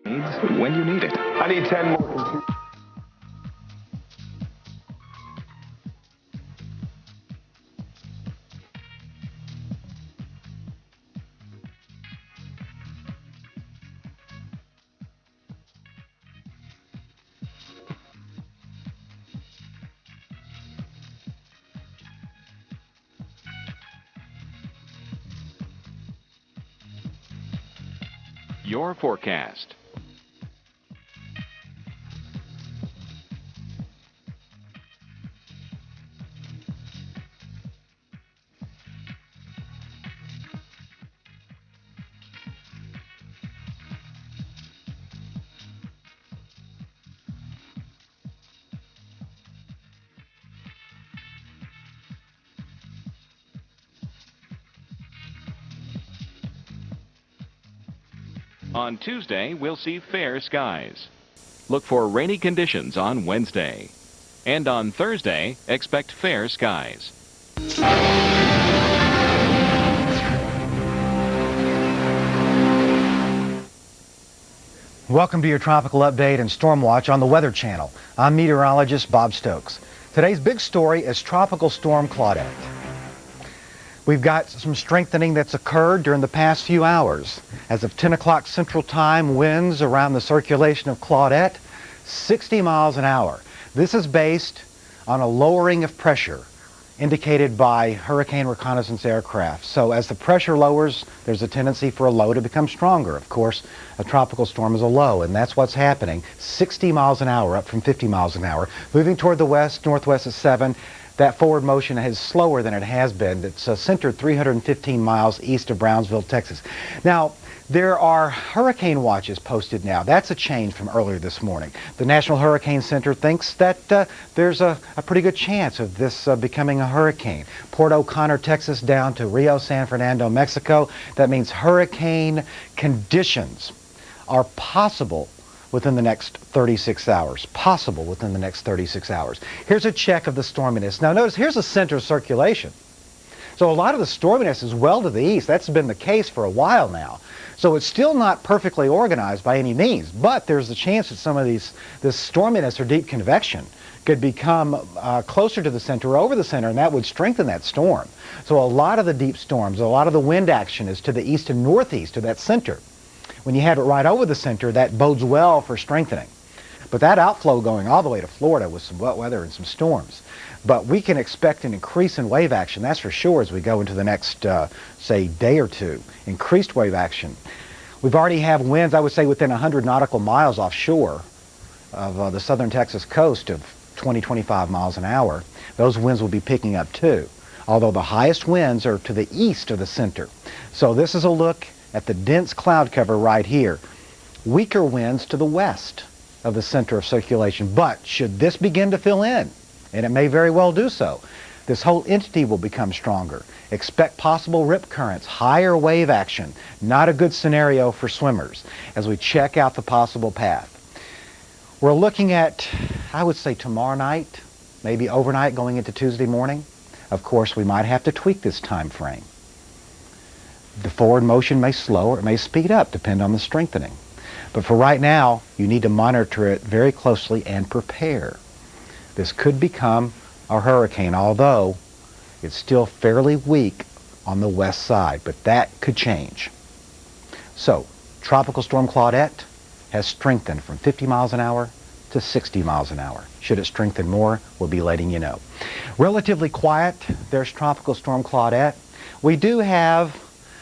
when you need it. I need 10 more computers. Your forecast. On Tuesday, we'll see fair skies. Look for rainy conditions on Wednesday. And on Thursday, expect fair skies. Welcome to your Tropical Update and Storm Watch on the Weather Channel. I'm meteorologist Bob Stokes. Today's big story is Tropical Storm Claudette. We've got some strengthening that's occurred during the past few hours. As of 10 o'clock Central Time, winds around the circulation of Claudette, 60 miles an hour. This is based on a lowering of pressure indicated by hurricane reconnaissance aircraft. So as the pressure lowers, there's a tendency for a low to become stronger. Of course, a tropical storm is a low, and that's what's happening. 60 miles an hour, up from 50 miles an hour. Moving toward the west, northwest at 7. That forward motion is slower than it has been. It's centered 315 miles east of Brownsville, Texas. Now, there are hurricane watches posted now. That's a change from earlier this morning. The National Hurricane Center thinks that there's a pretty good chance of this becoming a hurricane. Port O'Connor, Texas, down to Rio San Fernando, Mexico. That means hurricane conditions are possible within the next 36 hours. Possible within the next 36 hours. Here's a check of the storminess. Now notice, here's a center of circulation. So a lot of the storminess is well to the east. That's been the case for a while now. So it's still not perfectly organized by any means, but there's a chance that some of this storminess or deep convection could become closer to the center or over the center, and that would strengthen that storm. So a lot of the deep storms, a lot of the wind action is to the east and northeast of that center. When you have it right over the center, that bodes well for strengthening. But that outflow going all the way to Florida with some wet weather and some storms. But we can expect an increase in wave action, that's for sure, as we go into the next, say, day or two. Increased wave action. We've already have winds, I would say, within 100 nautical miles offshore of the southern Texas coast of 20, 25 miles an hour. Those winds will be picking up too, although the highest winds are to the east of the center. So this is a look at the dense cloud cover right here. Weaker winds to the west of the center of circulation. But should this begin to fill in, and it may very well do so, this whole entity will become stronger. Expect possible rip currents, higher wave action. Not a good scenario for swimmers as we check out the possible path. We're looking at, I would say, tomorrow night, maybe overnight going into Tuesday morning. Of course, we might have to tweak this time frame. The forward motion may slow or it may speed up, depend on the strengthening. But for right now, you need to monitor it very closely and prepare. This could become a hurricane, although it's still fairly weak on the west side, but that could change. So, Tropical Storm Claudette has strengthened from 50 miles an hour to 60 miles an hour. Should it strengthen more, we'll be letting you know. Relatively quiet, there's Tropical Storm Claudette. We do have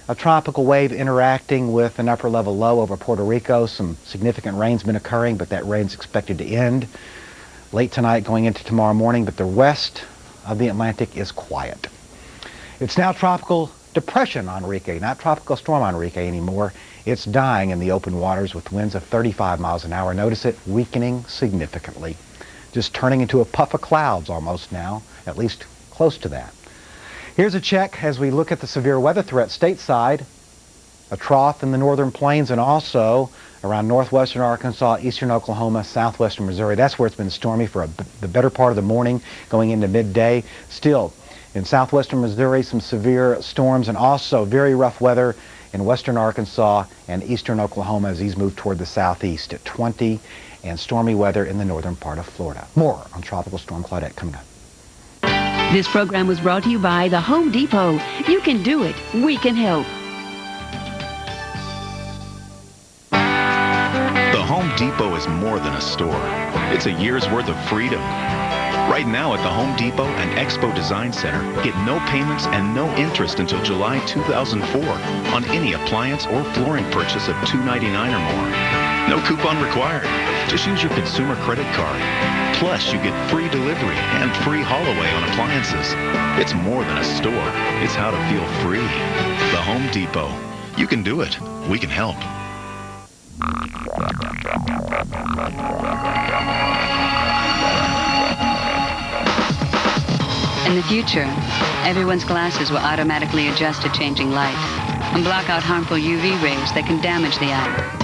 a tropical wave interacting with an upper level low over Puerto Rico. Some significant rain's been occurring, but that rain's expected to end late tonight going into tomorrow morning, but the west of the Atlantic is quiet. It's now Tropical Depression Enrique, not Tropical Storm Enrique anymore. It's dying in the open waters with winds of 35 miles an hour. Notice it weakening significantly, just turning into a puff of clouds almost now, at least close to that. Here's a check as we look at the severe weather threat stateside, a trough in the northern plains and also around northwestern Arkansas, eastern Oklahoma, southwestern Missouri. That's where it's been stormy for the better part of the morning going into midday. Still, in southwestern Missouri, some severe storms and also very rough weather in western Arkansas and eastern Oklahoma as these move toward the southeast at 20, and stormy weather in the northern part of Florida. More on Tropical Storm Claudette coming up. This program was brought to you by the Home Depot. You can do it. We can help. The Home Depot is more than a store. It's a year's worth of freedom. Right now at the Home Depot and Expo Design Center, get no payments and no interest until July 2004 on any appliance or flooring purchase of $299 or more. No coupon required. Just use your consumer credit card. Plus, you get free delivery and free haul away on appliances. It's more than a store. It's how to feel free. The Home Depot. You can do it. We can help. In the future, everyone's glasses will automatically adjust to changing light and block out harmful UV rays that can damage the eye.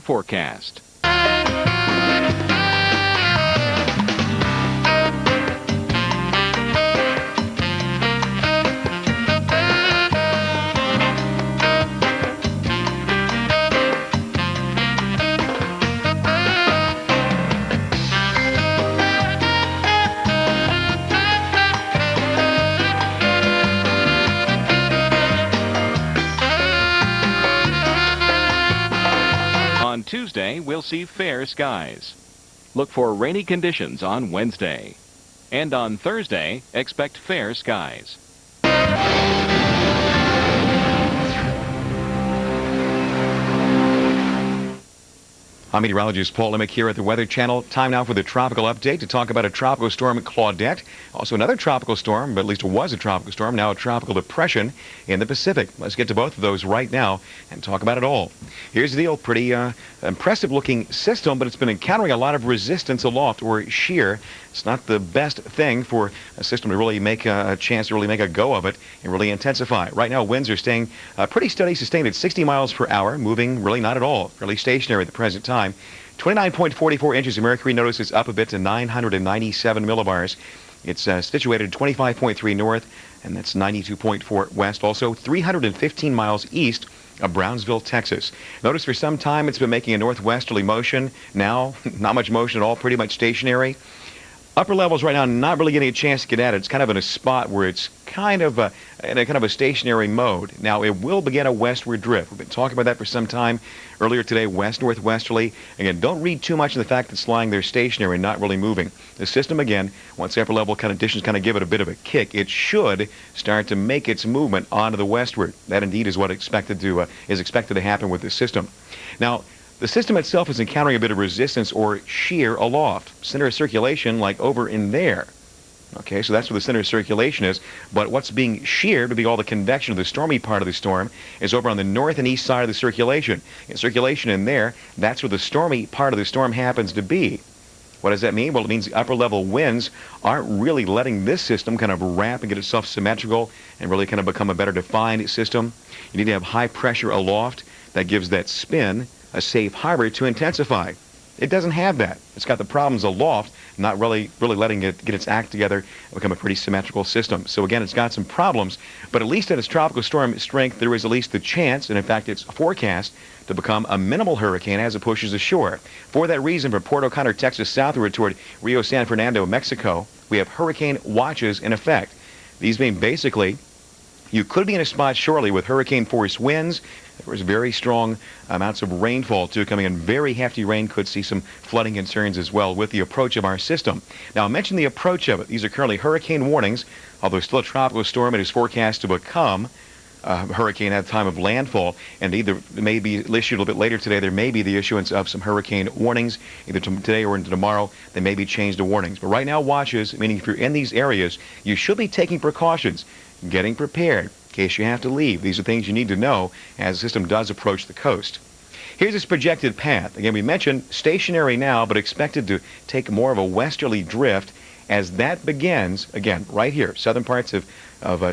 Forecast. On Tuesday, we'll see fair skies. Look for rainy conditions on Wednesday. And on Thursday, expect fair skies. I'm meteorologist Paul Emick here at the Weather Channel. Time now for the tropical update to talk about a tropical storm, Claudette. Also another tropical storm, but at least it was a tropical storm, now a tropical depression in the Pacific. Let's get to both of those right now and talk about it all. Here's the deal. Pretty impressive looking system, but it's been encountering a lot of resistance aloft or shear. It's not the best thing for a system to really make a chance to really make a go of it and really intensify. Right now, winds are staying pretty steady, sustained at 60 miles per hour, moving really not at all, really stationary at the present time. 29.44 inches of mercury. Notice it's up a bit to 997 millibars. It's situated 25.3 north, and that's 92.4 west. Also, 315 miles east of Brownsville, Texas. Notice for some time it's been making a northwesterly motion. Now, not much motion at all, pretty much stationary. Upper levels right now, not really getting a chance to get at it. It's kind of in a spot where it's kind of in a kind of a stationary mode. Now, it will begin a westward drift. We've been talking about that for some time. Earlier today, west-northwesterly. Again, don't read too much in the fact that it's lying there stationary and not really moving. The system, again, once the upper level conditions kind of give it a bit of a kick, it should start to make its movement onto the westward. That indeed is what is expected to happen with this system. Now, the system itself is encountering a bit of resistance or shear aloft. Center of circulation, like over in there. Okay, so that's where the center of circulation is. But what's being sheared would be all the convection of the stormy part of the storm is over on the north and east side of the circulation. And circulation in there, that's where the stormy part of the storm happens to be. What does that mean? Well, it means the upper level winds aren't really letting this system kind of wrap and get itself symmetrical and really kind of become a better defined system. You need to have high pressure aloft that gives that spin a safe harbor to intensify. It doesn't have that. It's got the problems aloft, not really letting it get its act together and become a pretty symmetrical system. So again, it's got some problems, but at least at its tropical storm strength, there is at least the chance, and in fact it's forecast, to become a minimal hurricane as it pushes ashore. For that reason, from Port O'Connor, Texas, southward toward Rio San Fernando, Mexico, we have hurricane watches in effect. These mean basically you could be in a spot shortly with hurricane force winds. There was very strong amounts of rainfall, too, coming in. Very hefty rain. Could see some flooding concerns as well with the approach of our system. Now, I mentioned the approach of it. These are currently hurricane warnings, although still a tropical storm. It is forecast to become hurricane at the time of landfall, and either may be issued a little bit later today. There may be the issuance of some hurricane warnings, either today or into tomorrow. They may be changed to warnings. But right now, watches, meaning if you're in these areas, you should be taking precautions, getting prepared in case you have to leave. These are things you need to know as the system does approach the coast. Here's its projected path. Again, we mentioned stationary now, but expected to take more of a westerly drift as that begins, again, right here, southern parts of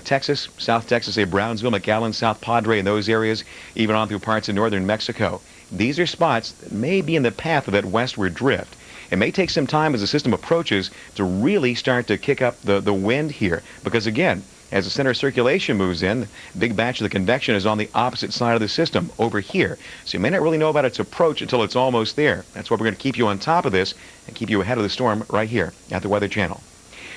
Texas, South Texas, say Brownsville, McAllen, South Padre, and those areas, even on through parts of northern Mexico. These are spots that may be in the path of that westward drift. It may take some time as the system approaches to really start to kick up the wind here, because again, as the center of circulation moves in, the big batch of the convection is on the opposite side of the system, over here. So you may not really know about its approach until it's almost there. That's why we're going to keep you on top of this and keep you ahead of the storm right here at the Weather Channel.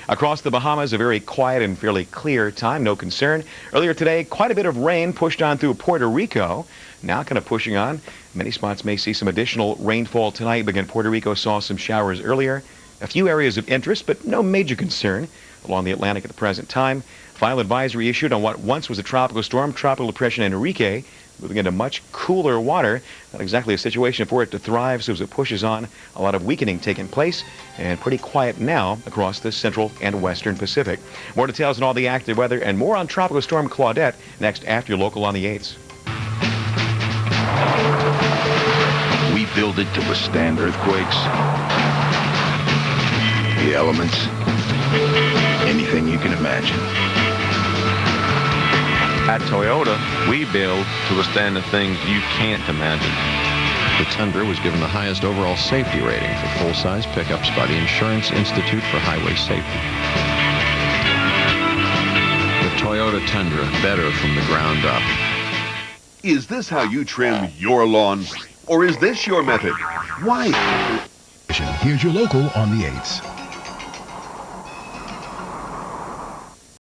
Across the Bahamas, a very quiet and fairly clear time, no concern. Earlier today, quite a bit of rain pushed on through Puerto Rico. Now kind of pushing on. Many spots may see some additional rainfall tonight. Again, Puerto Rico saw some showers earlier. A few areas of interest, but no major concern along the Atlantic at the present time. Final advisory issued on what once was a tropical storm, Tropical Depression Enrique, moving into much cooler water. Not exactly a situation for it to thrive, so as it pushes on, a lot of weakening taking place, and pretty quiet now across the central and western Pacific. More details on all the active weather and more on Tropical Storm Claudette next after your local on the 8s. We build it to withstand earthquakes, the elements, anything you can imagine. At Toyota, we build to withstand the things you can't imagine. The Tundra was given the highest overall safety rating for full-size pickups by the Insurance Institute for Highway Safety. The Toyota Tundra, better from the ground up. Is this how you trim your lawn? Or is this your method? Why? Here's your local on the 8s.